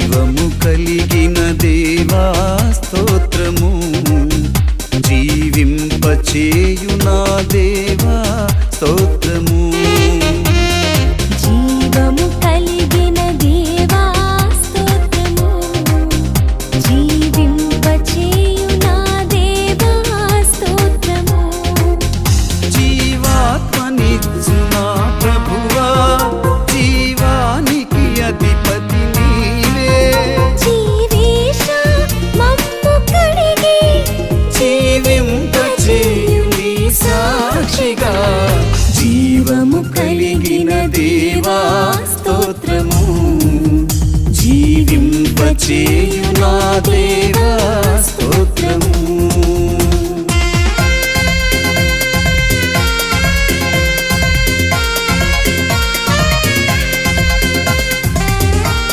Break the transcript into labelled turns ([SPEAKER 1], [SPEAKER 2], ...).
[SPEAKER 1] జీవము కలిగిన దేవా స్తోత్రము జీవింపచేయు నా దేవా స్తోత్రము
[SPEAKER 2] జీవము కలిగిన దేవా స్తోత్రము జీవింపచేయు నా దేవా స్తోత్రము
[SPEAKER 1] జీవాత్మనిచ్చు నా ప్రభువా జీవానికి అధిపతి నీవే
[SPEAKER 2] జీవేశ మమ్ము కడిగి
[SPEAKER 1] జీవింపచేయు నీ సాక్షిగా జీవము కలిగిన దేవా స్తోత్రము జీవింపచేయు నా దేవా